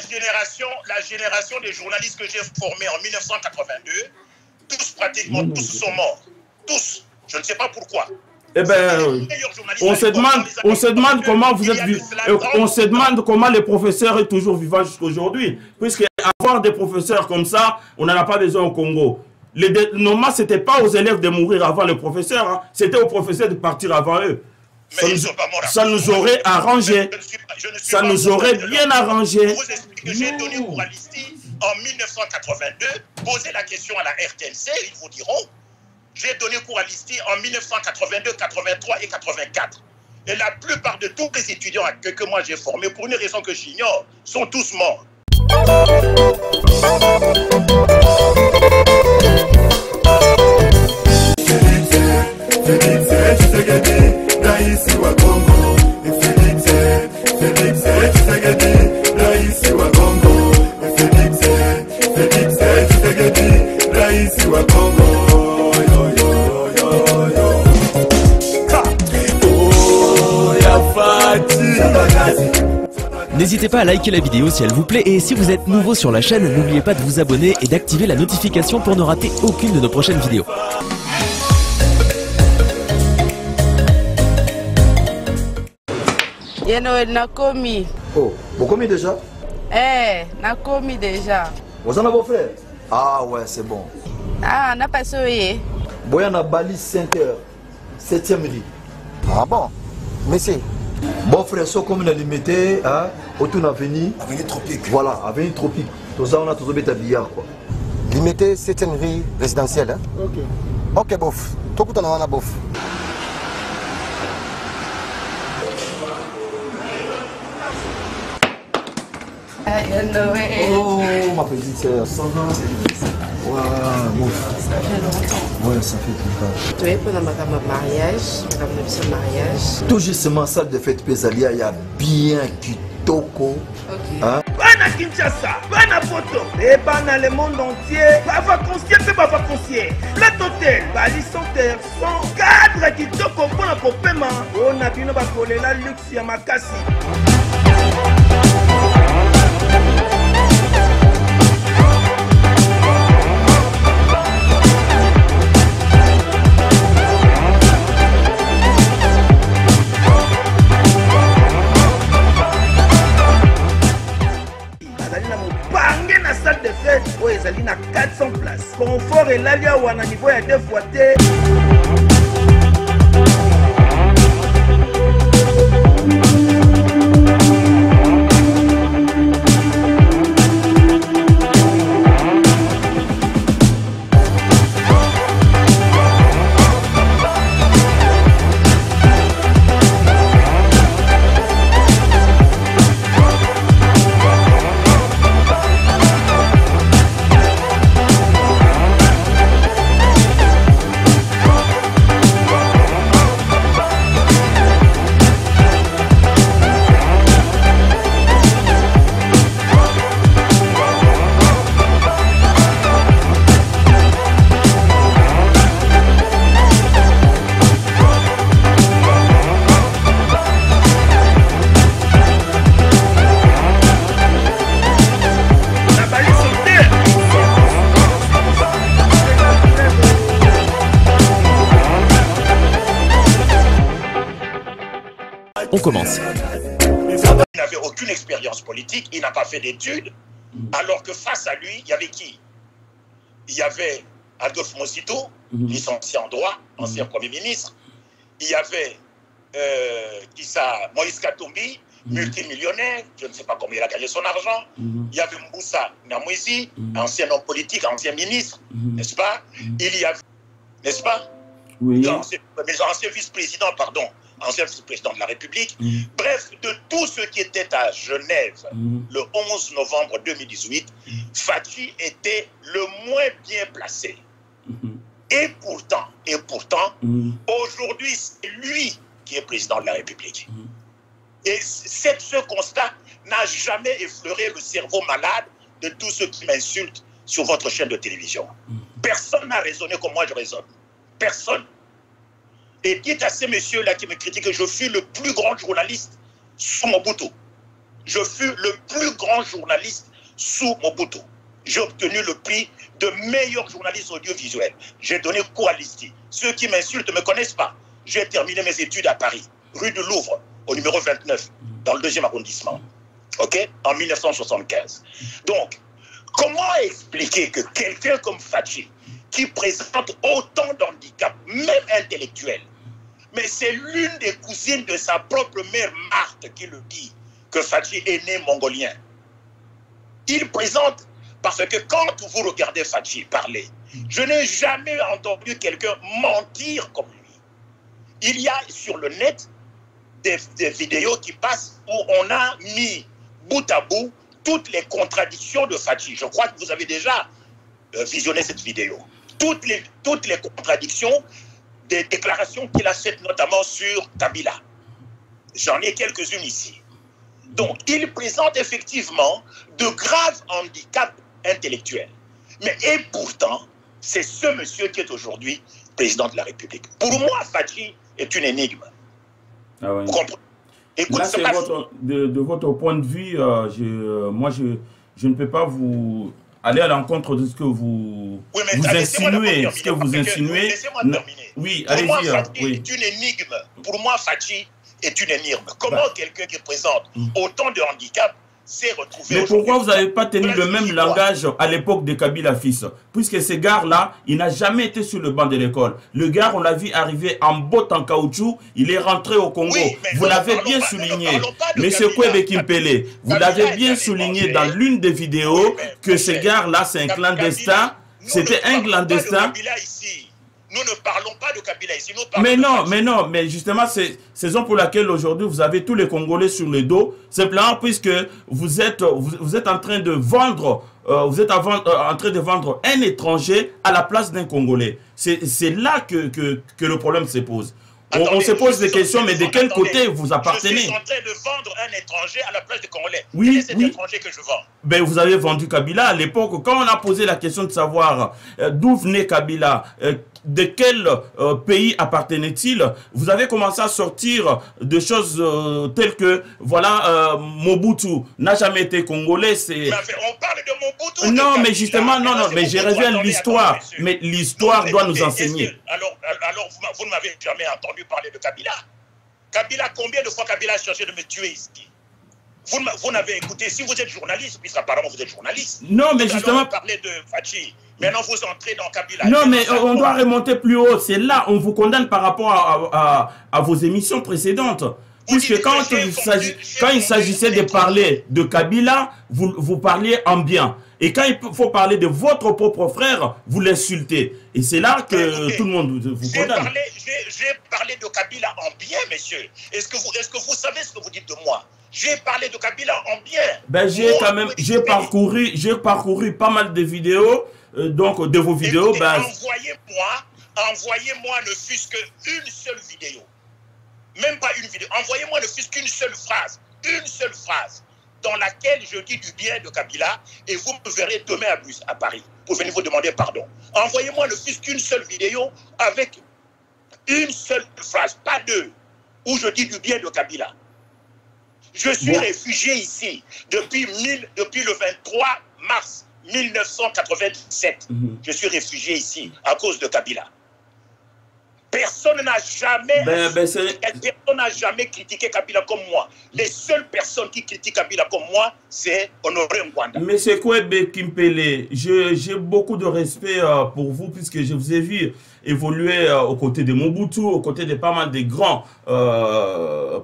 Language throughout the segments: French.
La génération des journalistes que j'ai formés en 1982, tous pratiquement, tous sont morts. Tous. Je ne sais pas pourquoi. Eh ben, on se demande comment vous êtes on se demande comment les professeurs sont toujours vivants jusqu'à aujourd'hui. Puisque avoir des professeurs comme ça, on n'en a pas besoin au Congo. Normalement, ce n'était pas aux élèves de mourir avant les professeurs, hein. C'était aux professeurs de partir avant eux. Ça nous aurait arrangé. Ça nous aurait bien arrangé. Pour vous expliquer, j'ai donné cours à l'ISTI en 1982. Posez la question à la RTNC, ils vous diront. J'ai donné cours à l'ISTI en 1982, 83 et 84. Et la plupart de tous les étudiants que moi j'ai formés, pour une raison que j'ignore, sont tous morts. N'hésitez pas à liker la vidéo si elle vous plaît et si vous êtes nouveau sur la chaîne, n'oubliez pas de vous abonner et d'activer la notification pour ne rater aucune de nos prochaines vidéos. Nakomi. Oh, vous commis déjà? Nakomi déjà. Vous en avez vos frères? Ah ouais, c'est bon. Ah, n'a pas soyé. Boyana Bali 5h, 7e rue. Ah bon? Monsieur. Bon frère, so comme on a limité, hein, autour de l'avenue. Avenue Tropique. Voilà, avenue Tropique. Tout ça, on a tous les billard quoi. Limité 7e rue résidentielle. Hein? Ok. Ok, bof. Tout le monde a bof. Oh, ma petite sœur, ça va? Ouais, bon. Ça fait longtemps. Ouais, ça fait longtemps. Tu es pour notre mariage. Tout justement, salle de fête Pésalia, il y a bien kitoko. Ok. Hein? Bana Kinshasa, bana photo, et bana le monde entier, bava concierge, c'est bava concierge. Plat hôtel, bali santerre, son cadre kitoko pour la popema. On a bien bakolé la luxe ya makasi. Salle de fête, oh, ils ont 400 places. Confort et l'alia ou à un niveau à 2 fois T. On commence. Il n'avait aucune expérience politique, il n'a pas fait d'études, alors que face à lui, il y avait qui? Il y avait Adolphe Mosito, licencié en droit, ancien Premier ministre. Il y avait Moïse Katumbi, multimillionnaire, je ne sais pas comment il a gagné son argent. Il y avait Moussa Namouisi, ancien homme politique, ancien ministre, n'est-ce pas? Il y avait, n'est-ce pas? Oui. Ancien vice-président, pardon, ancien vice-président de la République. Bref, de tous ceux qui étaient à Genève le 11 novembre 2018, Fachi était le moins bien placé. Et pourtant, aujourd'hui, c'est lui qui est président de la République. Et ce constat n'a jamais effleuré le cerveau malade de tous ceux qui m'insultent sur votre chaîne de télévision. Personne n'a raisonné comme moi je raisonne. Personne. Et dites à ces messieurs-là qui me critiquent que je suis le plus grand journaliste sous Mobutu. Je fus le plus grand journaliste sous Mobutu. J'ai obtenu le prix de meilleur journaliste audiovisuel. J'ai donné cours à l'ISTI. Ceux qui m'insultent ne me connaissent pas. J'ai terminé mes études à Paris, rue du Louvre, au numéro 29, dans le 2e arrondissement. OK? En 1975. Donc, comment expliquer que quelqu'un comme Fachi, qui présente autant d'handicaps, même intellectuels, mais c'est l'une des cousines de sa propre mère, Marthe, qui le dit, que Fachi est né mongolien. Il présente, parce que quand vous regardez Fachi parler, je n'ai jamais entendu quelqu'un mentir comme lui. Il y a sur le net des vidéos qui passent où on a mis bout à bout toutes les contradictions de Fachi. Je crois que vous avez déjà visionné cette vidéo. Toutes les contradictions des déclarations qu'il a faites notamment sur Kabila. J'en ai quelques-unes ici. Donc, il présente effectivement de graves handicaps intellectuels. Mais et pourtant, c'est ce monsieur qui est aujourd'hui président de la République. Pour moi, Fachi est une énigme. Ah ouais. Vous comprenez? Écoute, là, c'est de votre point de vue, moi, je ne peux pas vous aller à l'encontre de ce que vous, insinuez. Laissez-moi terminer. Oui, allez-y. Pour moi, Fachi est une énigme. Pour moi, Fachi est une énigme. Comment quelqu'un qui présente autant de handicaps s'est retrouvé... Mais pourquoi vous n'avez pas tenu le même langage à l'époque de Kabila fils? Puisque ce gars-là, il n'a jamais été sur le banc de l'école. Le gars, on l'a vu arriver en botte en caoutchouc, il est rentré au Congo. Oui, vous l'avez bien souligné. Monsieur Kwebe Kimpele, vous l'avez bien souligné dans l'une des vidéos que ce gars-là, c'est un clandestin. C'était un clandestin. Nous ne parlons pas de Kabila ici. Mais justement, c'est raison pour laquelle aujourd'hui, vous avez tous les Congolais sur le dos. Simplement puisque vous êtes en train de vendre, en train de vendre un étranger à la place d'un Congolais. C'est là que le problème se pose. On se pose des questions, mais de quel côté vous appartenez? Je suis en train de vendre un étranger à la place des Congolais. Oui, quel est cet étranger que je vends? Ben, vous avez vendu Kabila à l'époque. Quand on a posé la question de savoir d'où venait Kabila, de quel pays appartenait-il, vous avez commencé à sortir de choses telles que, voilà, Mobutu n'a jamais été congolais. On parle de Mobutu. Non, mais justement, mais je reviens à l'histoire. Mais l'histoire doit nous enseigner. Alors, vous ne m'avez jamais entendu parler de Kabila. Kabila, combien de fois Kabila a cherché de me tuer ici? Vous n'avez écouté, si vous êtes journaliste, puisque apparemment vous êtes journaliste. Non, mais justement... parler de Fachi. Maintenant, vous entrez dans Kabila. Non, mais on doit remonter plus haut. C'est là, on vous condamne par rapport à vos émissions précédentes. Puisque quand il s'agissait de parler de Kabila, vous parliez en bien. Et quand il faut parler de votre propre frère, vous l'insultez. Et c'est là que tout le monde vous condamne. J'ai parlé de Kabila en bien, messieurs. Est-ce que vous savez ce que vous dites de moi? J'ai parlé de Kabila en bien. Ben, j'ai parcouru pas mal de vidéos, donc de vos vidéos. Écoutez, ben, envoyez-moi ne fût-ce qu'une seule vidéo. Même pas une vidéo. Envoyez-moi ne fût-ce qu'une seule phrase. Une seule phrase dans laquelle je dis du bien de Kabila et vous me verrez demain à Paris pour venir vous demander pardon. Envoyez-moi ne fût-ce qu'une seule vidéo avec une seule phrase, pas deux, où je dis du bien de Kabila. Je suis réfugié ici depuis le 23 mars 1997. Je suis réfugié ici à cause de Kabila. Personne n'a jamais critiqué Kabila comme moi. Les seules personnes qui critiquent Kabila comme moi, c'est Honoré Ngwanda. Monsieur Kwebe Kimpele, j'ai beaucoup de respect pour vous puisque je vous ai vu évoluer aux côtés de Mobutu, aux côtés de pas mal de grands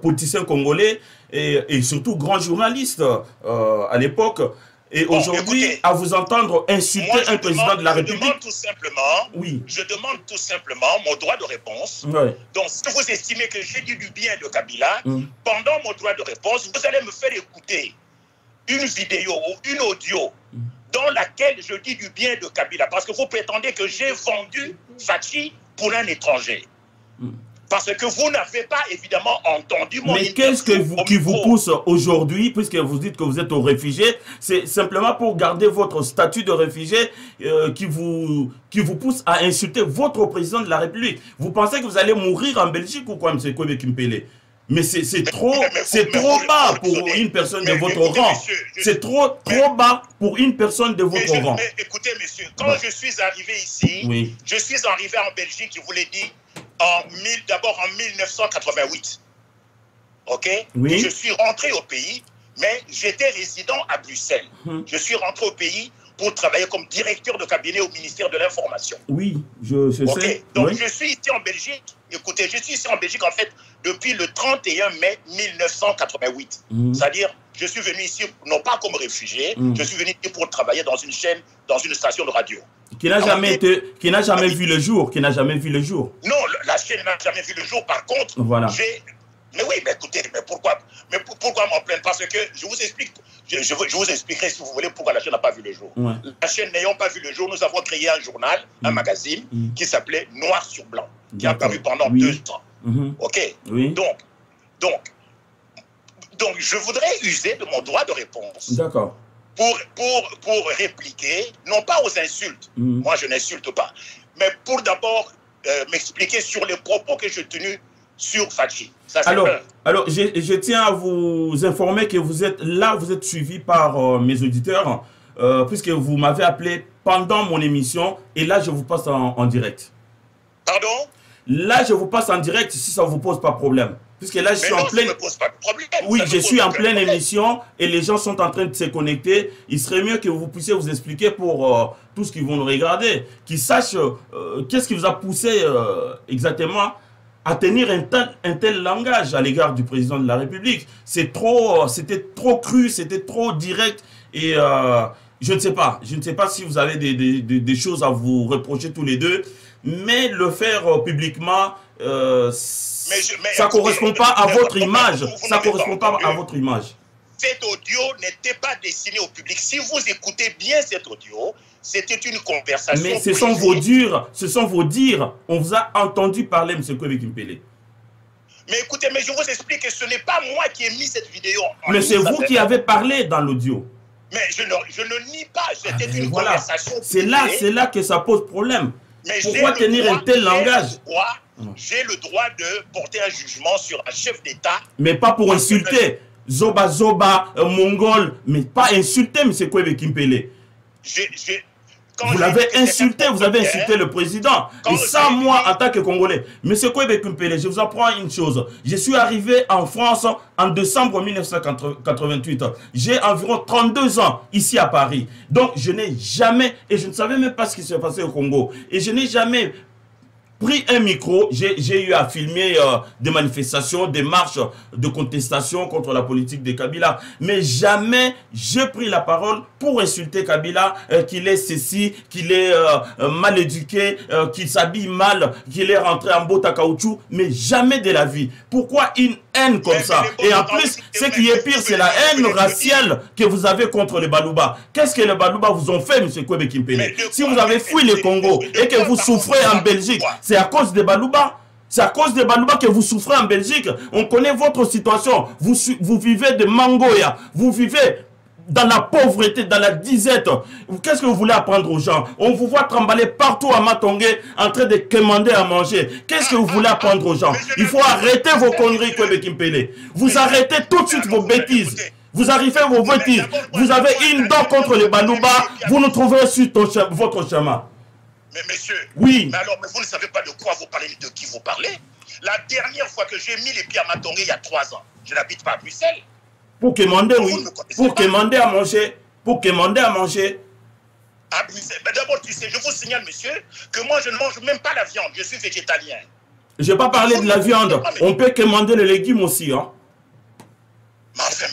politiciens congolais et surtout grands journalistes à l'époque. Et aujourd'hui, à vous entendre insulter un président de la République... Je demande tout simplement mon droit de réponse. Ouais. Donc, si vous estimez que j'ai dit du bien de Kabila, pendant mon droit de réponse, vous allez me faire écouter une vidéo ou une audio dans laquelle je dis du bien de Kabila. Parce que vous prétendez que j'ai vendu Fachi pour un étranger. Parce que vous n'avez pas évidemment entendu mon... Mais qu'est-ce qui vous pousse aujourd'hui, puisque vous dites que vous êtes au réfugié, c'est simplement pour garder votre statut de réfugié qui vous pousse à insulter votre président de la République. Vous pensez que vous allez mourir en Belgique ou quoi, M. Kwebe Kimpele? Mais c'est trop bas pour une personne de votre rang. C'est trop bas pour une personne de votre rang. Mais écoutez, monsieur, quand je suis arrivé ici, je suis arrivé en Belgique, je vous l'ai dit, d'abord en 1988. OK? Oui. Et je suis rentré au pays, mais j'étais résident à Bruxelles. Je suis rentré au pays pour travailler comme directeur de cabinet au ministère de l'Information. Oui, je sais. Donc, oui. je suis ici en Belgique. Écoutez, je suis ici en Belgique, en fait, depuis le 31 mai 1988. C'est-à-dire, je suis venu ici, non pas comme réfugié, je suis venu ici pour travailler dans une chaîne, dans une station de radio. Qui n'a jamais vu le jour, Non, la chaîne n'a jamais vu le jour. Par contre, voilà. Mais oui, mais écoutez, pourquoi m'en plaindre? Parce que je vous explique, je vous expliquerai si vous voulez pourquoi la chaîne n'a pas vu le jour. Ouais. La chaîne n'ayant pas vu le jour, nous avons créé un journal, un magazine qui s'appelait Noir sur Blanc, qui a paru pendant 2 ans. Ok. Oui. Donc, je voudrais user de mon droit de réponse. D'accord. Pour répliquer, non pas aux insultes, moi je n'insulte pas, mais pour d'abord m'expliquer sur les propos que j'ai tenus sur Fachi. Alors, je tiens à vous informer que vous êtes suivi par mes auditeurs, puisque vous m'avez appelé pendant mon émission, et là je vous passe en direct. Pardon? Là je vous passe en direct si ça ne vous pose pas de problème. Puisque là, je suis en pleine... Oui, je suis en pleine émission et les gens sont en train de se connecter. Il serait mieux que vous puissiez vous expliquer pour tous ceux qui vont nous regarder, qu'ils sachent qu'est-ce qui vous a poussé exactement à tenir un tel langage à l'égard du président de la République. C'était trop cru, c'était trop direct et je ne sais pas si vous avez des choses à vous reprocher tous les deux, mais le faire publiquement... ça ne correspond pas à votre image. Ça ne correspond pas à votre image. Cet audio n'était pas destiné au public. Si vous écoutez bien cet audio, c'était une conversation. Mais ce sont vos dires. On vous a entendu parler, M. Kwebe Kimpele. Mais écoutez, mais je vous explique que ce n'est pas moi qui ai mis cette vidéo. Mais c'est vous qui avez parlé dans l'audio. Mais je ne nie pas. C'était une conversation. C'est là que ça pose problème. Mais pourquoi tenir un tel langage? J'ai le droit de porter un jugement sur un chef d'État. Mais pas pour insulter. Zoba, Mongol. Mais pas insulter, M. Kwebe Kimpele. Vous l'avez insulté, vous avez insulté le président. Et ça, moi, en tant que Congolais, M. Kwebe Kimpele, je vous apprends une chose. Je suis arrivé en France en décembre 1988. J'ai environ 32 ans ici à Paris. Donc, je n'ai jamais, et je ne savais même pas ce qui s'est passé au Congo. Et je n'ai jamais pris un micro, j'ai eu à filmer des manifestations, des marches de contestation contre la politique de Kabila. Mais jamais j'ai pris la parole pour insulter Kabila, qu'il est ceci, qu'il est mal éduqué, qu'il s'habille mal, qu'il est rentré en botte à caoutchouc. Mais jamais de la vie. Pourquoi une haine comme ça? Et en plus, ce qui est pire, c'est la haine raciale que vous avez contre les Balouba. Qu'est-ce que les Balouba vous ont fait, M. Kwebe Kimpele? Si vous avez fui le Congo et que vous souffrez en Belgique, c'est à cause des Balouba. C'est à cause des Balouba que vous souffrez en Belgique. On connaît votre situation. Vous vivez de mangoya. Vous vivez dans la pauvreté, dans la disette. Qu'est-ce que vous voulez apprendre aux gens? On vous voit trimballer partout à Matongé en train de commander à manger. Qu'est-ce que vous voulez apprendre aux gens? Il faut arrêter vos conneries, Kwebe Kimpele. Vous arrêtez tout de suite vos bêtises. Vous arrivez vos bêtises. Vous avez une dent contre les Balouba. Vous nous trouverez sur votre chemin. Mais monsieur, oui. Mais alors, mais vous ne savez pas de quoi vous parlez, de qui vous parlez. La dernière fois que j'ai mis les pieds à Matongé, il y a 3 ans, je n'habite pas à Bruxelles. Pour commander, oui. Pour commander à manger. Pour commander à manger. À Bruxelles. Mais d'abord, tu sais, je vous signale, monsieur, que moi, je ne mange même pas la viande. Je suis végétalien. Je n'ai pas parlé de la viande. On peut commander les légumes aussi, hein. Mais enfin,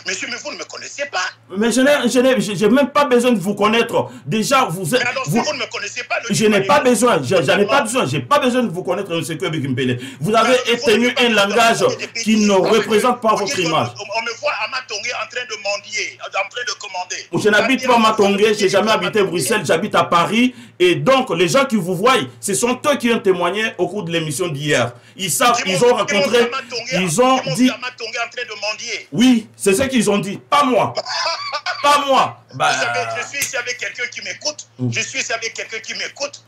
monsieur, mais vous ne me connaissez pas. Mais je n'ai même pas besoin de vous connaître. Déjà, vous êtes... Mais alors, si vous ne me connaissez pas... Je n'ai pas besoin. Je n'ai pas besoin. Je n'ai pas besoin de vous connaître, M. Kwebe Kimpele. Vous avez tenu un langage qui ne représente pas votre image. On me voit à Matongé en train de mendier, en train de commander. Je n'habite pas à Matongé, je n'ai jamais habité à Bruxelles, j'habite à Paris. Et donc, les gens qui vous voient, ce sont eux qui ont témoigné au cours de l'émission d'hier. Ils savent, ils ont rencontré, ils ont dit... Oui, c'est ce qu'ils ont dit, pas moi. Pas moi. Bah... Vous savez, je suis ici avec quelqu'un qui m'écoute. Je suis ici avec quelqu'un qui m'écoute.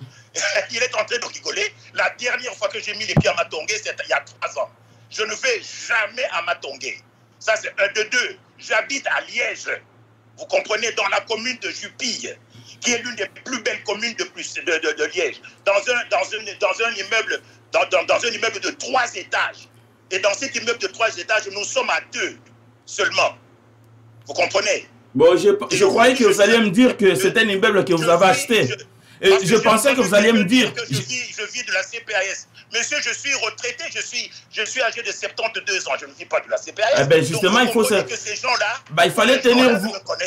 Il est en train de rigoler. La dernière fois que j'ai mis les pieds à Matongé, c'était il y a 3 ans. Je ne vais jamais à Matongé. Ça, c'est un de deux. J'habite à Liège. Vous comprenez, dans la commune de Jupille, qui est l'une des plus belles communes de Liège. Dans un immeuble de 3 étages. Et dans cet immeuble de 3 étages, nous sommes à 2 seulement. Vous comprenez? Bon, je croyais que vous alliez me dire que c'est un immeuble que vous avez acheté. Je pensais que vous alliez me dire... Je vis de la CPAS. Monsieur, je suis retraité, je suis âgé de 72 ans, je ne vis pas de la CPAS. Eh ben justement, donc,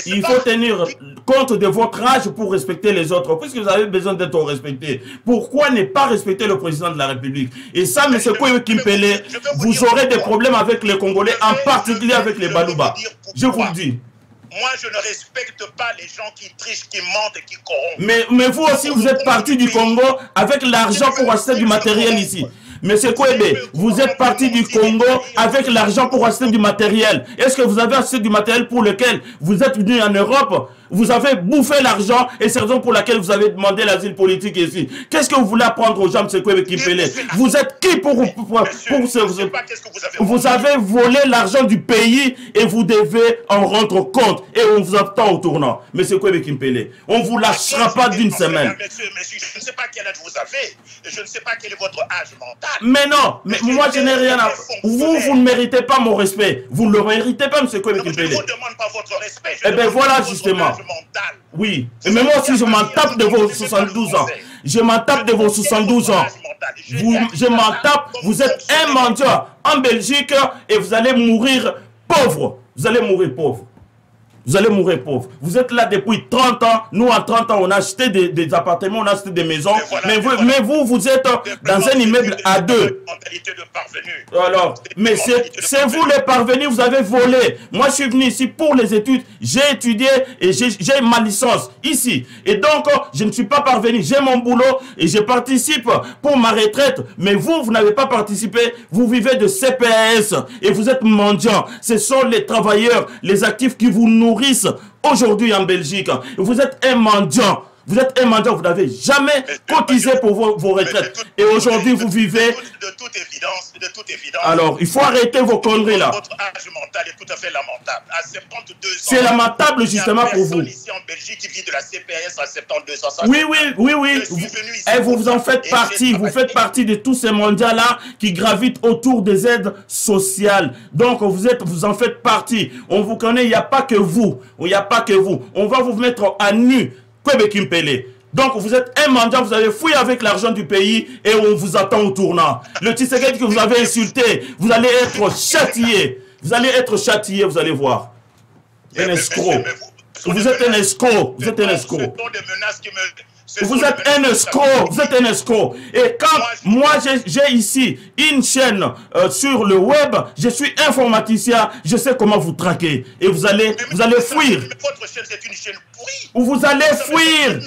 il fallait tenir compte de votre âge pour respecter les autres, puisque vous avez besoin d'être respecté. Pourquoi ne pas respecter le président de la République? Et ça, M. Koyo Kimpele, vous aurez des problèmes avec les Congolais, en particulier avec les Balouba. Je vous le dis. Moi, je ne respecte pas les gens qui trichent, qui mentent et qui corrompent. Mais vous aussi, vous êtes parti du Congo avec l'argent pour acheter du matériel ici. Monsieur Kouébé, vous êtes parti du Congo avec l'argent pour acheter du matériel. Est-ce que vous avez acheté du matériel pour lequel vous êtes venu en Europe? Vous avez bouffé l'argent et c'est la raison pour laquelle vous avez demandé l'asile politique ici. Qu'est-ce que vous voulez apprendre aux gens, M. Kouébé Kimpele? Vous êtes qui pour vous avez volé l'argent du pays et vous devez en rendre compte. Et on vous attend au tournant. M. Kouébé Kimpele, on ne vous lâchera pas d'une semaine. Monsieur, je ne sais pas quel âge vous avez. Je ne sais pas quel est votre âge mental. Mais non, mais moi je n'ai rien à... Vous ne méritez pas mon respect. Vous ne le méritez pas, M. Kouébé Kimpele. Je ne vous demande pas votre respect. Eh bien voilà justement. Oui, mais moi aussi je m'en tape de vos 72 ans. Je m'en tape de vos 72 ans. Je m'en tape, vous êtes un mendiant en Belgique et vous allez mourir pauvre. Vous allez mourir pauvre. Vous allez mourir pauvre. Vous êtes là depuis 30 ans. Nous, en 30 ans, on a acheté des appartements, on a acheté des maisons. Mais vous êtes dans un immeuble à 2. Alors, mais c'est vous les parvenus, vous avez volé. Moi, je suis venu ici pour les études. J'ai étudié et j'ai ma licence ici. Et donc, je ne suis pas parvenu. J'ai mon boulot et je participe pour ma retraite. Mais vous n'avez pas participé. Vous vivez de CPS et vous êtes mendiants. Ce sont les travailleurs, les actifs qui vous nourrissent aujourd'hui en Belgique. Vous êtes un mendiant. Vous êtes un mendiant, vous n'avez jamais cotisé pour vos retraites. Et aujourd'hui, vous vivez... De toute évidence. Alors, il faut arrêter vos conneries là. Votre âge mental est tout à fait lamentable. À 72 ans... C'est lamentable justement pour vous. Ici en Belgique qui vit de la CPS à 72 ans. Oui. Et vous en faites partie. Vous faites partie de tous ces mendiants là qui gravitent autour des aides sociales. Donc, vous en faites partie. On vous connaît, il n'y a pas que vous. Il n'y a pas que vous. On va vous mettre à nu. Kouébé Kimpele. Donc vous êtes un mendiant, vous avez fouillé avec l'argent du pays et on vous attend au tournant. Le Tshisekedi que vous avez insulté, vous allez être châtié. Vous allez être châtié, vous allez voir. Un escroc. Vous êtes un escroc. Vous êtes un escroc. Vous êtes un escroc, vous êtes un escroc. Et quand moi j'ai ici une chaîne sur le web, je suis informaticien, je sais comment vous traquer. Et vous allez fuir. Mais votre chaîne c'est une chaîne pourrie. Vous allez fuir.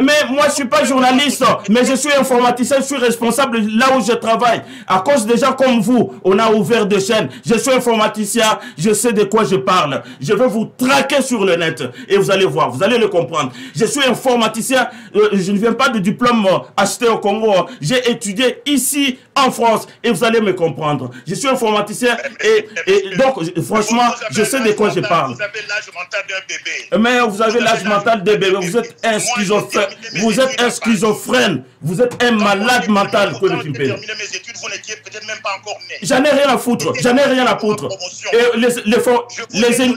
Mais moi je suis pas journaliste, mais je suis informaticien, je suis responsable là où je travaille. À cause des gens comme vous, on a ouvert des chaînes. Je suis informaticien, je sais de quoi je parle. Je vais vous traquer sur le net et vous allez voir, vous allez le comprendre. Je suis informaticien. Je ne viens pas de diplôme acheté au Congo. J'ai étudié ici en France et vous allez me comprendre. Je suis informaticien et donc franchement, je sais de quoi je parle. Vous avez l'âge mental d'un bébé. Mais vous avez l'âge mental d'un bébé. Vous êtes un schizophrène. Vous êtes un schizophrène. Vous êtes un malade mental. Quand j'ai terminé mes études, vous n'étiez peut-être même pas encore né. J'en ai rien à foutre. J'en ai rien à foutre. Et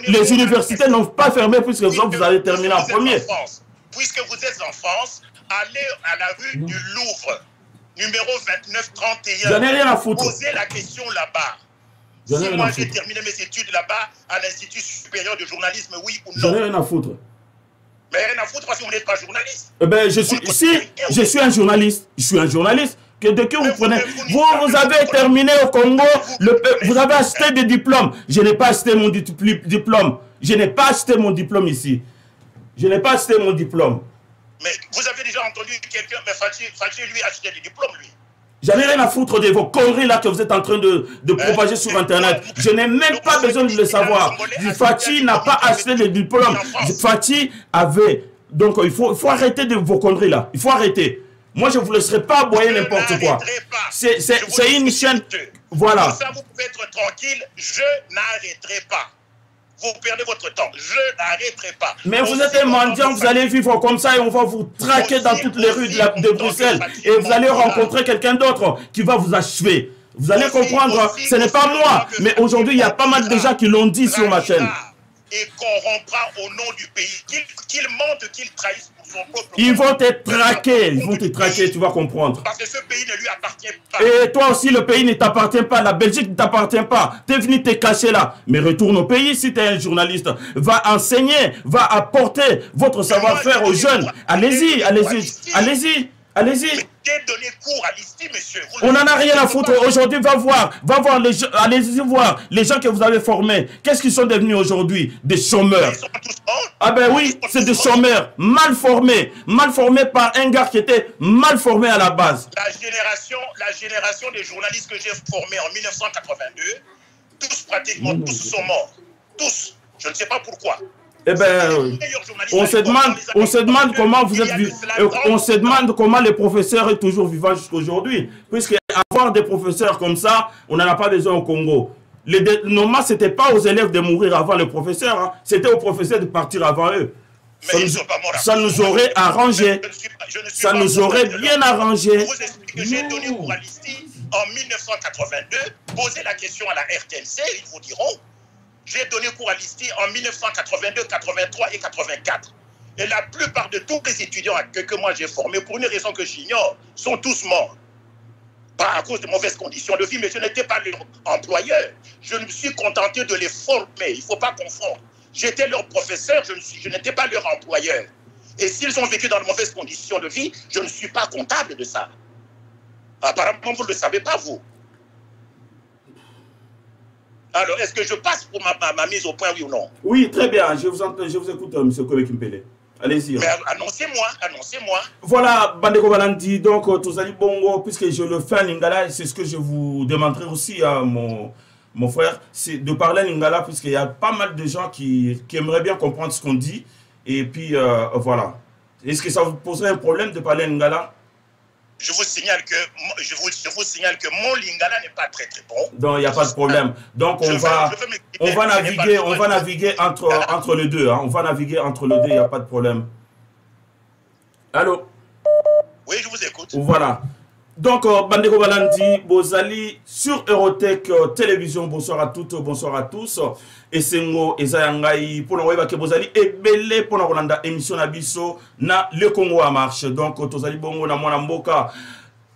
les universités n'ont pas fermé puisque vous avez terminé en premier. Puisque vous êtes en France, allez à la rue du Louvre, numéro 2931. J'en ai rien à foutre. Posez la question là-bas. Si moi j'ai terminé mes études là-bas, à l'Institut supérieur de journalisme, oui ou non? J'en ai rien à foutre. Mais rien à foutre parce que vous n'êtes pas journaliste. Eh ben, je suis un journaliste. Je suis un journaliste. De qui vous prenez? Vous avez terminé au Congo, vous avez acheté des diplômes. Je n'ai pas acheté mon diplôme. Je n'ai pas acheté mon diplôme ici. Je n'ai pas acheté mon diplôme. Mais vous avez déjà entendu quelqu'un, mais Fachi lui acheter des diplômes, lui. J'en ai rien à foutre de vos conneries là que vous êtes en train de propager sur Internet. Je n'ai même pas besoin de le savoir. Fachi n'a pas acheté les diplômes. Fachi avait... Donc il faut arrêter de vos conneries là. Il faut arrêter. Moi, je ne vous laisserai pas aboyer n'importe quoi. C'est une chaîne... Voilà. Pour ça, vous pouvez être tranquille. Je n'arrêterai pas. Vous perdez votre temps. Je n'arrêterai pas. Mais vous êtes un mendiant, vous allez vivre comme ça et on va vous traquer dans toutes les rues de Bruxelles. Et vous allez rencontrer quelqu'un d'autre qui va vous achever. Vous allez comprendre, ce n'est pas moi. Mais aujourd'hui, il y a pas mal de gens qui l'ont dit sur ma chaîne. Et corrompra au nom du pays. Qu'il mentent, qu'il trahissent pour son peuple. Ils vont te traquer, tu vas comprendre. Parce que ce pays ne lui appartient pas. Et toi aussi, le pays ne t'appartient pas, la Belgique ne t'appartient pas. Tu es venu te cacher là. Mais retourne au pays si tu es un journaliste. Va enseigner, va apporter votre savoir-faire aux jeunes. Allez-y, allez-y, allez-y, allez-y. J'ai donné cours à l'ISTI, monsieur. On n'en a rien à foutre. Aujourd'hui, va voir les gens, allez-y voir les gens que vous avez formés. Qu'est-ce qu'ils sont devenus aujourd'hui? Des chômeurs. Ils sont tous morts. Ah ben oui, c'est des chômeurs, mal formés par un gars qui était mal formé à la base. La génération des journalistes que j'ai formés en 1982, tous pratiquement, tous sont morts. Tous. Je ne sais pas pourquoi. Eh ben, on se demande comment vous êtes, on se demande comment les professeurs sont toujours vivants jusqu'aujourd'hui. Puisque avoir des professeurs comme ça, on n'en a pas besoin au Congo. Normalement, ce n'était pas aux élèves de mourir avant les professeurs, hein. C'était aux professeurs de partir avant eux. Ça nous aurait arrangé. Ça nous aurait bien arrangé. Je vous explique que j'ai donné cours à l'ISTI en 1982, posé la question à la RTNC, ils vous diront. J'ai donné cours à l'ISTI en 1982, 83 et 84. Et la plupart de tous les étudiants que moi j'ai formés, pour une raison que j'ignore, sont tous morts. Pas à cause de mauvaises conditions de vie, mais je n'étais pas leur employeur. Je me suis contenté de les former. Il ne faut pas confondre. J'étais leur professeur, je n'étais pas leur employeur. Et s'ils ont vécu dans de mauvaises conditions de vie, je ne suis pas comptable de ça. Apparemment, vous ne le savez pas, vous. Alors, est-ce que je passe pour ma mise au point, oui ou non? Oui, très bien. Je vous écoute, M. Kobe Kimpele. Allez-y. Mais annoncez-moi. Voilà, Bandeko Balandi. Donc, Tozali Bongo, puisque je le fais en lingala, c'est ce que je vous demanderai aussi à mon frère, c'est de parler en lingala, puisqu'il y a pas mal de gens qui aimeraient bien comprendre ce qu'on dit. Et puis, voilà. Est-ce que ça vous poserait un problème de parler en lingala? Je vous signale que mon lingala n'est pas très très bon. Donc il n'y a pas de problème. Donc on va naviguer entre les deux. Hein. On va naviguer entre les deux, il n'y a pas de problème. Allô? Oui, je vous écoute. Voilà. Donc Bandeko Balandi, Bozali sur Eurotech Télévision. Bonsoir à toutes, bonsoir à tous. Et Sengo Ezayangai pour nous que Bozali et belé pour nous rendre émission Nabiso na le Congo à marche. Donc Tozali Bongo na mwana mboka.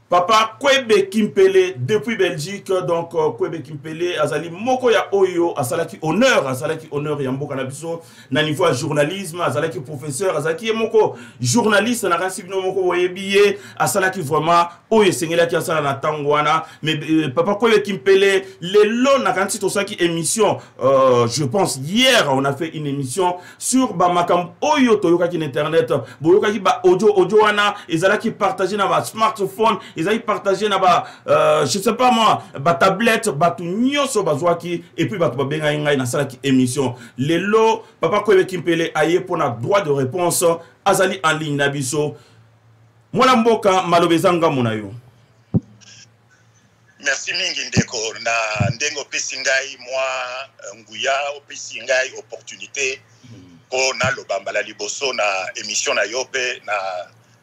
Papa Kwebe Kimpele depuis Belgique, donc Kwebe Kimpele azali moko ya oyo asalaki honneur ya mboka na biso na niveau ya journalisme, azalaki professeur, azalaki moko journaliste na kansi bino moko oyebiye asalaki vraiment oyo sengelaki asala na tangwana. Mais Papa Kwebe Kimpele lelo na kansi tosaki émission, je pense hier on a fait une émission sur ba makam oyo toyokaki na internet, boyokaki ba audio wana ezalaki partager na ba smartphone. Ils ont partagé je sais pas moi, ba tablette, ba tout nyoso bazwaki et puis ba to benga ngai na sala ki émission. Lelo Papa Kwebe Kimpele aye pour na droit de réponse azali en ligne na biso. Mwana mboka malobezanga monayo. Merci mingi ndeko na ndengo pesi ngai moi nguya opesi ngai opportunité pour na lobamba la liboso na émission na yo pe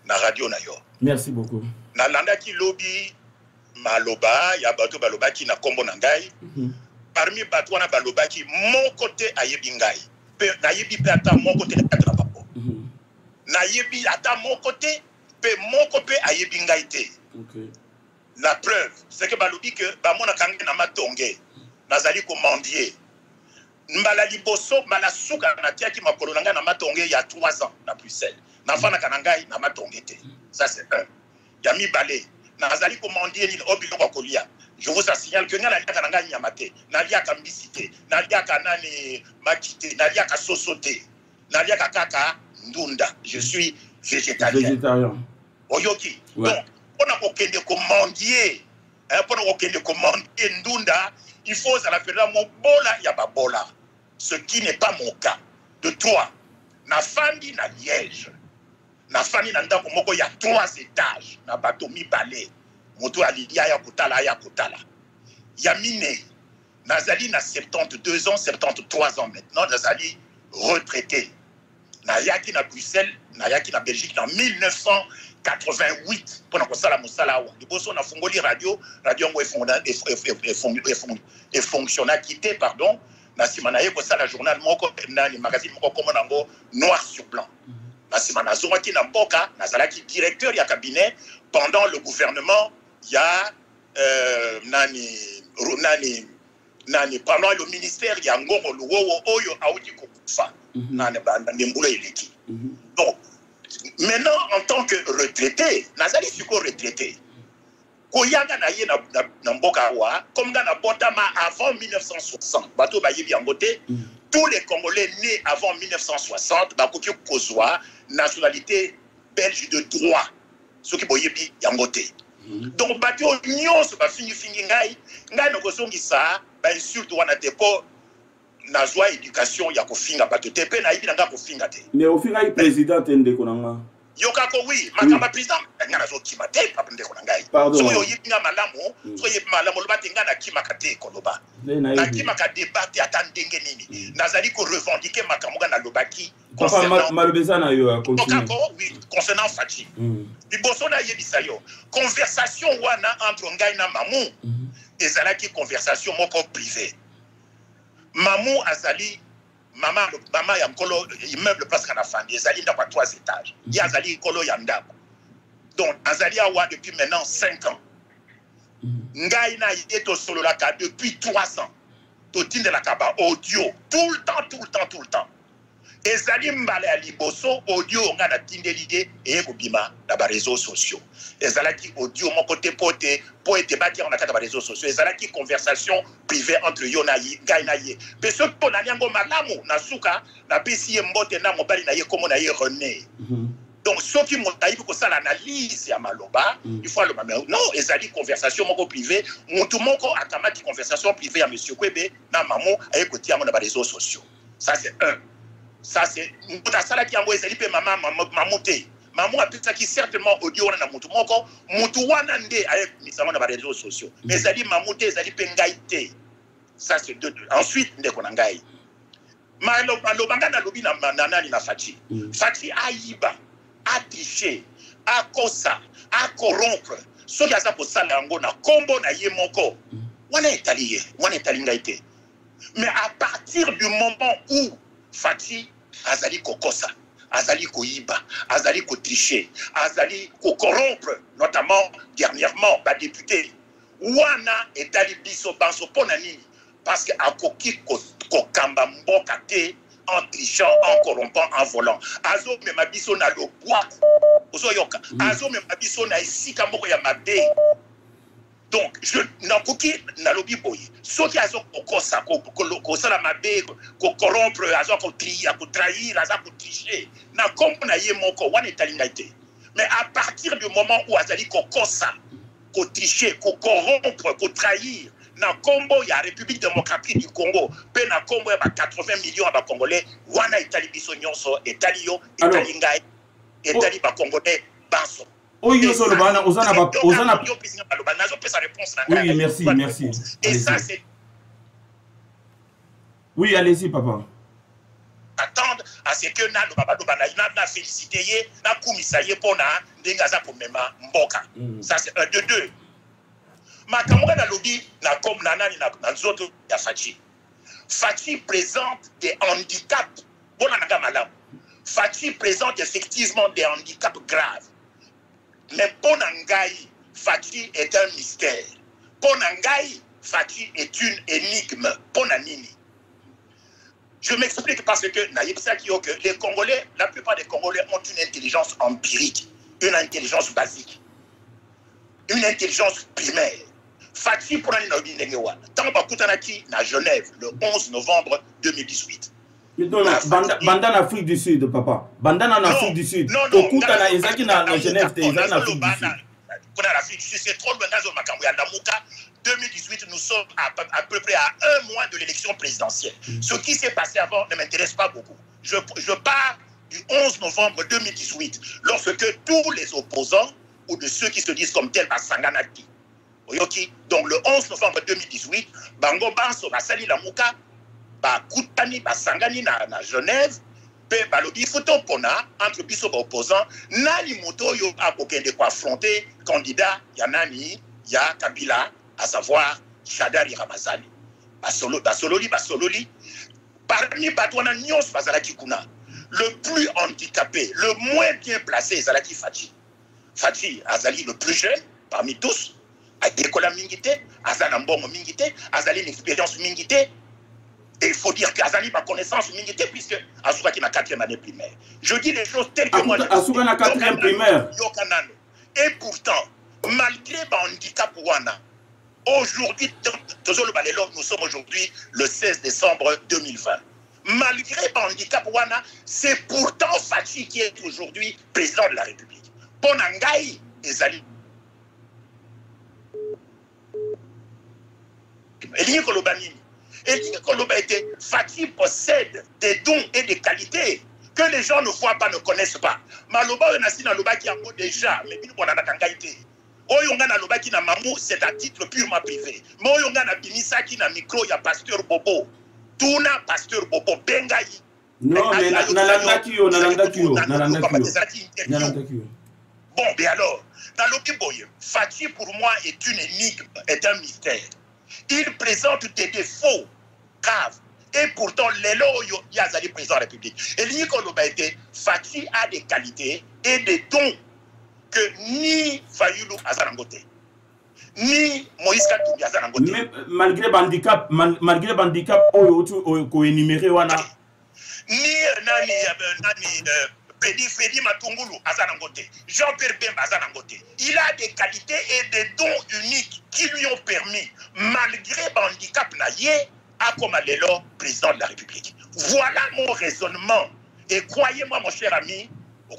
na radio na yo. Merci beaucoup. Nalanda ki lobi maloba ya bato baloba ki na kombo na ngai parmi bato wana baloba ki mon côté ayebi ngai pe nayebi pe ata mon côté na katra papo nayebi ata mon côté pe mon côté ayebi ngai te. La preuve c'est que balobi que ba mona kangi na matonge nazali ko mendier mbala liboso mbala suka na tiaki makolo na ngai na matonge il y a 3 ans na Bruxelles na fana kanangai na matonge te. Ça c'est un. Yami balé nazali commander ni obilo kwa kolia. Je vous signale que ngala liaka nanga nyamate na liaka mbisite na liaka nani makite na liaka sosote na liaka kaka ndunda. Je suis végétarien. Oyoki. Ouais. Donc on a kokende commander pour kokende commander ndunda, il faut à la faire mon bola ya babola. Ce qui n'est pas mon cas. De toi na fandi na Liège na fani na ndako moko ya 3 étages na bato mibale moto alilia ya kotala ya mine nazali na 72 ans 73 ans maintenant nazali retraité na yaki na Bruxelles na yaki na Belgique en 1988 pour kosala mosala wa liboso na fungoli radio ngo et fonctionna quitté pardon na simana ye kosala journal moko na magazine moko comme nango noir sur blanc. Na simana zongaki na mboka nazalaki directeur ya cabinet pendant le gouvernement ya pendant le ministère ya ngoro luwo oyo auti kokufa na mbula eleki. Donc maintenant en tant que retraité nazali siko retraité koyanga na ye na mboka wa comme na botama avant 1960 bato ba yebi yango te. Tous les Congolais nés avant 1960 bakoki kozwa nationalité belge de droit ce qui boyebi yango te. Donc bato nyonso ba fingi ngai no kozongisa ba insulte wana te po nazwa éducation ya kofinga bato te pe na yibi nga kofinga te. Mais au final président ndeko nanga yokako oui makamba président ngana zo kima te papa ndeko ngai so yo yibi nga malamu so yibi malamu loba te ngana kima kate koloba na kima ka débat ata ndenge nini nazali ko revendiquer makambo na lobaki concernant malobezana yo continue oui concernant Fachi liboso na yebisa yo conversation wana entre ngai na mamu ezalaki conversation moko privée mamu azali mama ya mkolo immeuble place kana fandi ezali ndako 3 étages ya azali kolo ya ndako donc azali awa depuis maintenant 5 ans ngai na yeto solo la ka depuis 3 ans to tindela ka ba audio tout le temps ezali mbala ya liboso audio nga na tindelide e kobima na ba réseaux sociaux ezalaki audio moko te pote po ete bati na kata ba réseaux sociaux ezalaki conversation privée entre yo na ye ngai na ye pe so to na nyango malamu na suka na pesi ye mbote na mobali na ye komo na ye René. Donc ceux qui m'ont taillé pour ça l'analyse ya maloba il faut le même non ezali conversation moko privée mutu moko akamati conversation privée ya monsieur Kwebe na mamu aye kotia na ba réseaux sociaux. Ça c'est un. Ça c'est muta sala ki yango ezali pe mamuté mamu apesa ki certainement audio wana na mutu moko mutu wana nde aye misamo na ba réseaux sociaux mais ezali mamuté ezali pe ngai te. Ça c'est deux. Ensuite ndeko na ngai malobanga na lobi na nani na Fachi Fachi ayiba a tricher a kosa a corrompre so ya za kosala yango na kombo na ye moko wana etali ngai te. Mais à partir du moment où Fachi azali kokosa azali koyiba azali ko tricher azali ko corrompre notamment dernièrement ba député wana etali biso banso pona nini parce que akoki ko kamba mboka te en trichant en corrompant en volant azo me mabiso na lo bois ozo yoka azo me mabiso na esika moko ya mabe. Donc je nakoki na lobi boye soki azo kokosa ko sala mabe ko corrompre azo ko trahir azo ko tricher na kombo na ye moko wana etalingaite. Mais à partir du moment où azali kokosa ko tricher ko corrompre ko trahir na kombo ya République démocratique du Congo pe na kombo ya 80 millions ba Congolais wana etali biso nyonso etali yo etali ngai etali ba Congolais banso. Oui, merci. Et ça, c'est... Oui, allez-y, papa. Attendre à ce que na félicité na kumisa ye pona ndengaza pour mema mboka. Ça, c'est un de deux. Makamoga na lobby na comme nanani na zoto ya Fachi. Fachi présente des handicaps. Bona nanga malamu. Fachi présente effectivement des handicaps graves. Mais Ponangai, Fachi est un mystère. Ponangai, Fachi est une énigme. Ponanini. Je m'explique parce que les Congolais, la plupart des Congolais ont une intelligence empirique, une intelligence basique, une intelligence primaire. Fachi pour un Nobinengewa. Tant Bakutanaki à Genève le 11 novembre 2018. Bandana en Afrique du Sud, papa. Bandana en Afrique du Sud. Non, Genève, c'est trop loin dans Makambo. 2018, nous sommes à peu près à 1 mois de l'élection présidentielle. Ce qui s'est passé avant ne m'intéresse pas beaucoup. Je pars du 11 novembre 2018, lorsque tous les opposants ou de ceux qui se disent comme tels, Sanganaki, donc le 11 novembre 2018, Bango Banso, Basali Lamouka, Bakutani, Basangani na Genève, pe balobi photo pona entre biso opposants, nani moto yo a bokende ko affronter candidat Yanani, ya Kabila, à savoir Shadari Ramazani. Basololi, parmi Batouana Nyos Bazalaki Kuna, le plus handicapé, le moins bien placé, Zalaki Fati. Fati Azali le plus jeune parmi tous, a décollé Mingité, Azali Mbongo Mingité, Azali l'expérience Mingité. Et il faut dire qu'Azali ma connaissance Mingité, puisque Azuka qui n'a 4e année primaire. Je dis les choses telles que moi. Azuka n'a 4e primaire. Et pourtant, malgré le handicap Wana, aujourd'hui, nous sommes aujourd'hui le 16 décembre 2020. Malgré le handicap Wana, c'est pourtant Fati qui est aujourd'hui président de la République. Ponangai et Zali. Elingi Kolobanini. Elingi Koloba était Fati possède des dons et des qualités que les gens ne voient pas, ne connaissent pas. Maloba Onasi Naloba qui a déjà, mais bien pour la Kangaïté. Oyonga Naloba qui n'a mamou, c'est à titre purement privé. Mais Oyonga na Binisa qui n'a micro, il y a Pasteur Bobo. Tuna Pasteur Bobo, Bengaï. Non, mais Nalanda Kyo. Bon, bien alors, dans l'Okiboye, Fati pour moi est une énigme, est un mystère. Il présente des défauts graves. Et pourtant, les loyaux, il y a des présidents de la République. Et l'Ikoloba était, Fati a des qualités et des dons que ni Fayoulou Azarangote, ni Moïse Katumbi Azarangote. Mais malgré le handicap, on énuméré, ni Fedi Matungulu Azarangote, Jean-Pierre Bemba Azarangote. Il a des qualités et des dons uniques qui lui ont permis, malgré le handicap naïe, à comme l'élo président de la République. Voilà mon raisonnement. Et croyez-moi, mon cher ami, le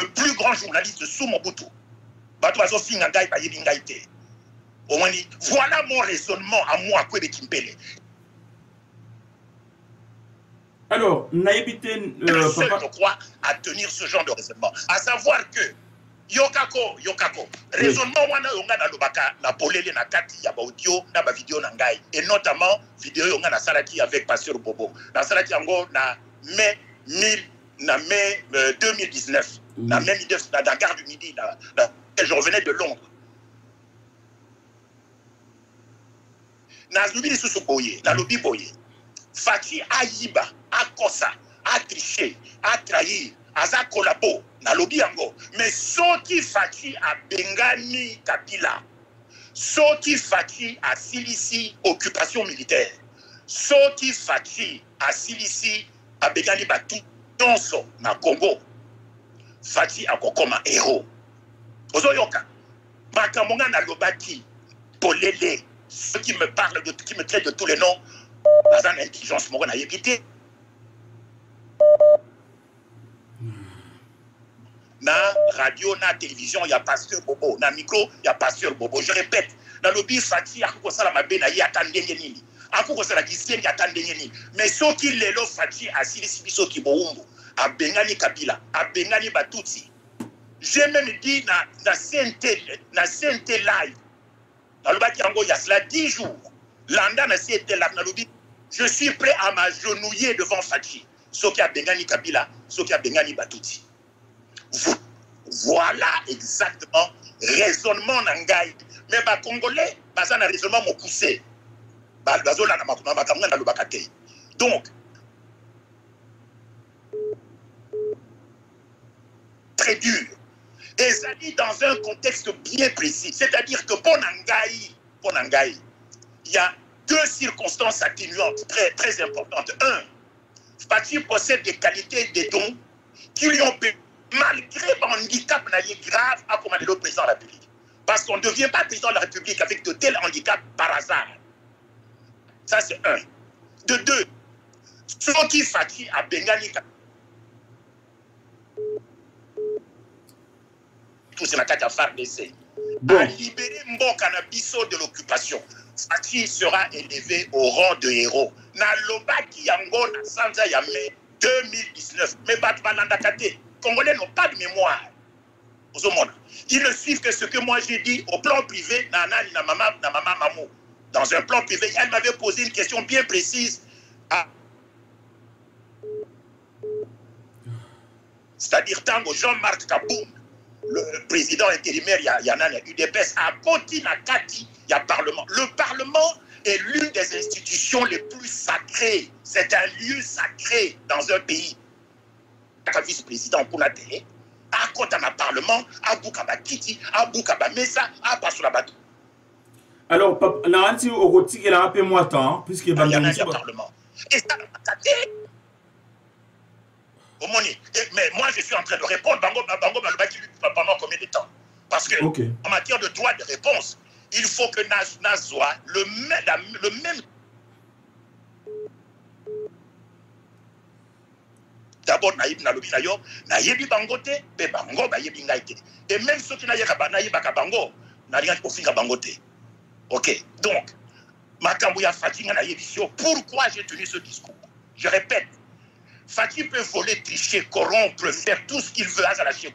plus grand journaliste sous Mobutu. Voilà mon raisonnement à moi, Kwebe Kimpele. Alors, Naïbité, je crois à tenir ce genre de raisonnement. À savoir que Yokako, raisonnement wana yonga na lobaka na polele na kati ya ba audio na ba vidéo na ngai, et notamment vidéo yonga na salaki avec Pasteur Bobo. Na salaki yango na mai 2019, na mai 2019 dans la gare du Midi, je revenais de Londres. Na zubi sous boye, na lobi boye. Fati Ayiba, a kosa, a triché, a trahi, a za kolabo, na lobi yango. Mais soki Fati a bengani Kabila, soki Fati a silisi occupation militaire, soki Fati a silisi a bengani batu tonso na Congo, Fati a kokoma héros. Ozoyoka, makamonga na lobaki, polele, ceux qui me parlent, qui me traitent de tous les noms, dans une intelligence morale, évité. Na radio, na télévision, il y a Pasteur Bobo. Na micro, il y a Pasteur Bobo. Je répète, dans le bif Fati, à quoi ça la mabena, il y a Tandengeni. À quoi ça la gisène, il y a Tandengeni. Mais ceux qui l'élo Fati, à Silisibiso Kiboumbo, à Bengani Kabila, à Bengani Batouti. J'ai même dit, na CNT live, dans le Bakiango, il y a cela 10 jours. Landa na CNT live, je suis prêt à m'agenouiller devant Fati. Ceux qui a Bengani Kabila, ceux qui a Bengani Batouti. Voilà exactement raisonnement Nangai. Mais les Congolais, ils ont un raisonnement poussé. Donc, très dur. Et ça dit dans un contexte bien précis. C'est-à-dire que pour Nangai, il y a deux circonstances atténuantes très, très importantes. Un, Fati possède des qualités et des dons qui lui ont permis, malgré un handicap grave, à commander le président de la République. Parce qu'on ne devient pas président de la République avec de tels handicaps par hasard. Ça, c'est un. De deux, ce qui Fati a Bengani, tout c'est la carte à faire d'essai, a libéré Mbokanabiso de l'occupation. Fati sera élevé au rang de héros. Na loba ki yango na sanza yame 2019. Mais les Congolais n'ont pas de mémoire. Ils ne suivent que ce que moi j'ai dit au plan privé, dans un plan privé. Elle m'avait posé une question bien précise. C'est-à-dire, Tango Jean-Marc Kaboum, le président intérimaire, il y en a UDPS, à Kati, il y a Parlement. Le Parlement est l'une des institutions les plus sacrées. C'est un lieu sacré dans un pays. Vice-président Kounate, à Kotana Parlement, à Boukaba Kiti, à Boukaba Mesa, à Basoulabatou. Alors, Nanti Oroti, il a un peu moins de temps, puisqu'il va y a un Parlement. Et ça, mais moi, je suis en train de répondre. Bango Malobaki lui pendant combien de temps? Parce que en matière de droit de réponse, il faut que Nazwa le même. D'abord, Naïb Nalobi Nayo, Naïbi Bangote, Bango, Bayebi Ngaïte. Et même ceux qui n'aillent pas Naïba Bango, n'aillent pas finir Bangote. Ok, donc, Makambouya Fatinga Naïbisio, pourquoi j'ai tenu ce discours? Je répète. Fatih peut voler, tricher, corrompre, faire tout ce qu'il veut à la Chine.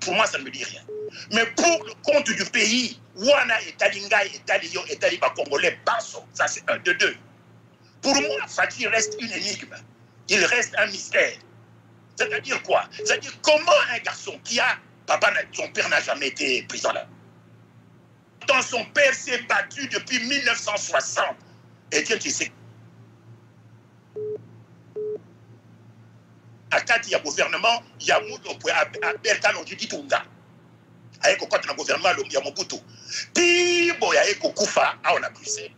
Pour moi, ça ne me dit rien. Mais pour le compte du pays, Wana et Talinga et Talio et Taliba Congolais, Basso, ça c'est un de deux. Pour moi, Fatih reste une énigme. Il reste un mystère. C'est-à-dire quoi? C'est-à-dire comment un garçon qui a... son père n'a jamais été prison là. Quand son père s'est battu depuis 1960. Et tiens, tu sais. À Kati, il y a gouvernement, il y a Moudou, à Berkano, du Ditunga. Avec le gouvernement, il y a Mobutu. Puis, il y a Koufa, on a poussé.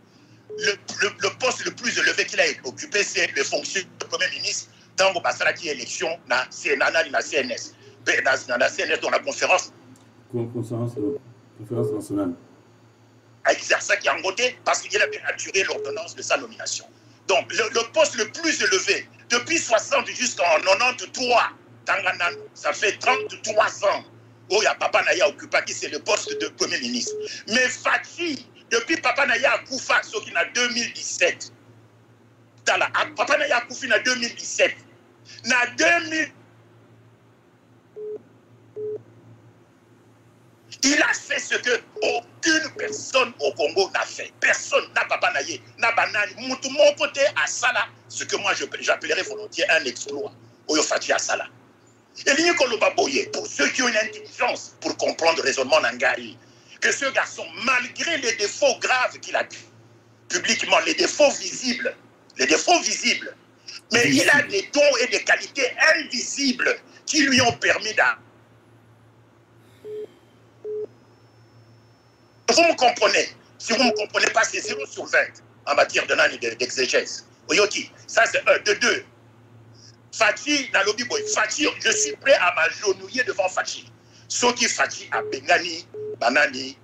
Le poste le plus élevé qu'il a occupé, c'est le fonction de Premier ministre. Tant qu'on passe à la élection, na CNS. Dans la CNS, dans la conférence. Conférence nationale. À exercer qui a engagé parce qu'il a assuré l'ordonnance de sa nomination. Donc, le poste le plus élevé, depuis 60 jusqu'en 93, Tanganan, ça fait 33 ans où il y a Papa Naya occupé, qui c'est le poste de Premier ministre. Mais Fatih, depuis Papa Naya Koufa, ce qui est en 2017, Papa Naya Koufi en 2017, en 2000, il a fait ce que aucune personne au Congo n'a fait. Personne n'a Papa Naye, n'a Banani. Mon côté à Sala, ce que moi j'appellerais volontiers un exploit. Oyo Fati à Sala. Et l'Inikolobaboye, pour ceux qui ont une intelligence pour comprendre le raisonnement Nangari, que ce garçon, malgré les défauts graves qu'il a publiquement, les défauts visibles, mais il a des dons et des qualités invisibles qui lui ont permis d'à... Vous me comprenez? Si vous ne me comprenez pas, c'est 0 sur 20 en matière d'exégèse. Oyoki, ça c'est 1. De 2. Fatih, Nalobi Boy, Fatih, je suis prêt à m'agenouiller devant Fatih. Ce qui Fatih a Bengani, Banani,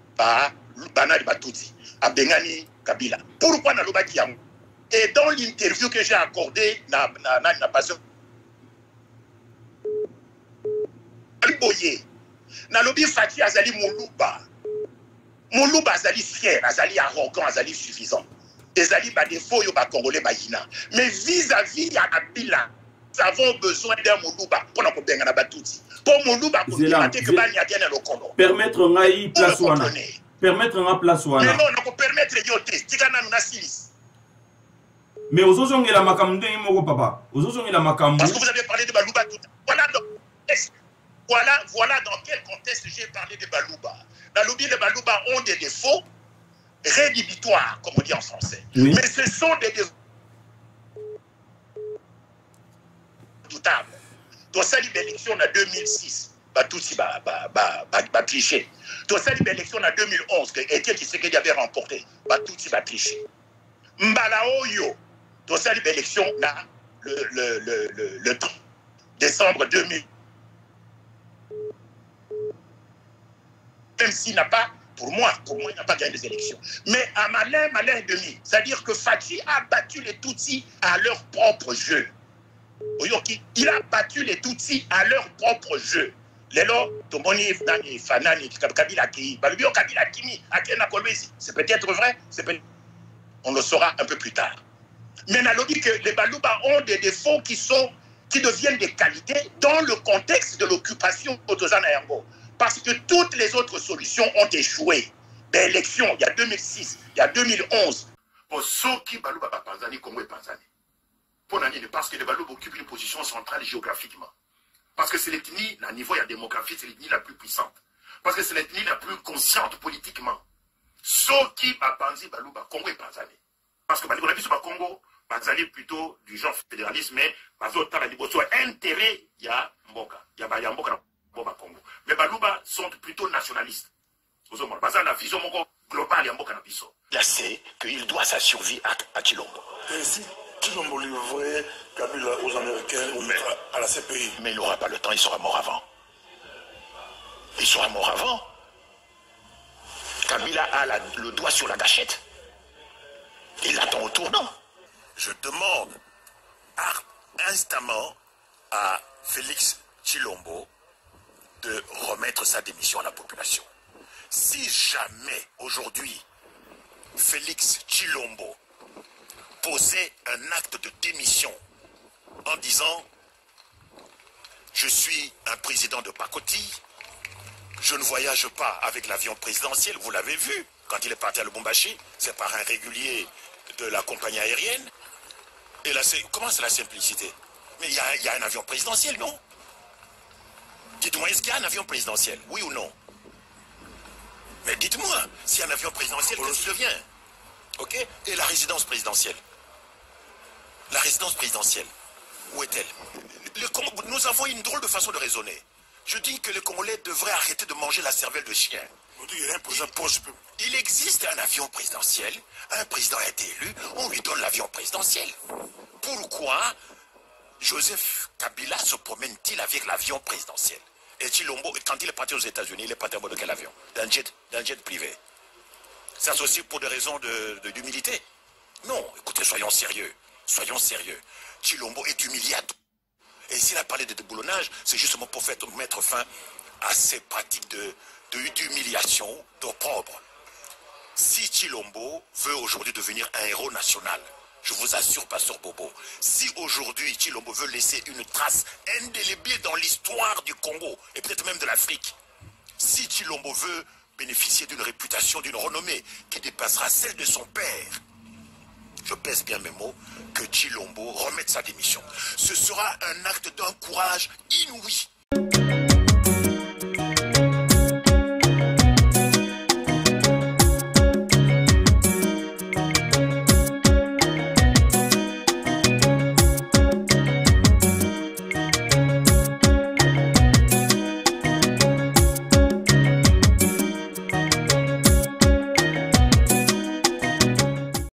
Banani Batouti, à Bengani, Kabila. Pourquoi Naloba Kiam? Et dans l'interview que j'ai accordée, n'a pas Boye, Nalobi Fatih Azali Moulouba. Moulouba Azali fier, Azali arrogant, Azali suffisant. Azali ba défaut yo ba Congolais ba yina. Mais vis-à-vis ya Kabila, nous avons besoin d'un Moulouba pour nous benga na batouti. Pour Moulouba pour que ba ni atienne le Congo. Permettre ngai place wana. Permettre ngai place wana. Mais non, on peut permettre yote. Tikana na silis. Mais aux autres la makambo moko papa. Aux autres la makambo. Parce que vous avez parlé de Balouba tout. Voilà dans quel contexte j'ai parlé de Balouba. Baloubi et les Balouba ont des défauts rédhibitoires, comme on dit en français. Oui. Mais ce sont des défauts doutables. Dans cette élection en 2006, Batouti va tricher. Dans cette élection en 2011, que Etienne Tshisekedi avait remporté, Batouti va tricher. Mbalaoyo, dans cette élection, le 30 décembre 2000. Même s'il n'a pas, pour moi, il n'a pas gagné des élections. Mais à malin demi, c'est-à-dire que Fatih a battu les Tutsis à leur propre jeu. Il a battu les Tutsis à leur propre jeu. Lelo, Tomoni, Nani, Fanani, Kabila Kimi, Balubio Kabila Kimi, Akena Kolbesi. C'est peut-être vrai, c'est peut-être. On le saura un peu plus tard. Mais on a dit que les Balouba ont des défauts qui deviennent des qualités dans le contexte de l'occupation Otozana-Yango. Parce que toutes les autres solutions ont échoué. Des élections, il y a 2006, il y a 2011. Pour ceux qui Balouba Panzani, Congo et Panzani. Parce que les Balouba occupent une position centrale géographiquement. Parce que c'est l'ethnie, à niveau de la démographie, c'est l'ethnie la plus puissante. Parce que c'est l'ethnie la plus consciente politiquement. Ceux qui Panzi Balouba, Congo et Panzani. Parce que on a vu sur le Congo, Panzani est plutôt du genre fédéralisme, mais Bazotar a dit intérêt, il y a Mboka. Il y a Mboka dans le Congo. Mais Balouba sont plutôt nationalistes. Bazar la vision globale, il y a Mboka dans Bisso. Là, c'est qu'il doit sa survie à Chilombo. Et si Chilombo livrait Kabila aux Américains ou à la CPI? Mais il n'aura pas le temps, il sera mort avant. Il sera mort avant. Kabila a le doigt sur la gâchette. Il attend au tournant. Je demande instamment à Félix Chilombo de remettre sa démission à la population. Si jamais aujourd'hui Félix Chilombo posait un acte de démission en disant « Je suis un président de pacotille, je ne voyage pas avec l'avion présidentiel, vous l'avez vu, quand il est parti à Lubumbashi, c'est par un régulier de la compagnie aérienne. Et là, comment c'est la simplicité? Mais il y a un avion présidentiel, non? Dites-moi, est-ce qu'il y a un avion présidentiel? Oui ou non? Mais dites-moi, s'il y a un avion présidentiel, qu'est-ce qu'il devient? Ok? Et la résidence présidentielle? La résidence présidentielle, où est-elle? Nous avons une drôle de façon de raisonner. Je dis que les Congolais devraient arrêter de manger la cervelle de chien. Il existe un avion présidentiel, un président a été élu, on lui donne l'avion présidentiel. Pourquoi Joseph Kabila se promène-t-il avec l'avion présidentiel? Et Chilombo, quand il est parti aux États-Unis, il est parti à bord de quel avion? D'un jet privé. Ça c'est aussi pour des raisons d'humilité? Non, écoutez, soyons sérieux. Soyons sérieux. Chilombo est humilié. Et s'il a parlé de déboulonnage, c'est justement pour mettre fin à ces pratiques d'humiliation, d'opprobre. Si Chilombo veut aujourd'hui devenir un héros national, je vous assure, Pasteur Bobo, si aujourd'hui Chilombo veut laisser une trace indélébile dans l'histoire du Congo, et peut-être même de l'Afrique, si Chilombo veut bénéficier d'une réputation, d'une renommée qui dépassera celle de son père, je pèse bien mes mots, que Chilombo remette sa démission. Ce sera un acte d'un courage inouï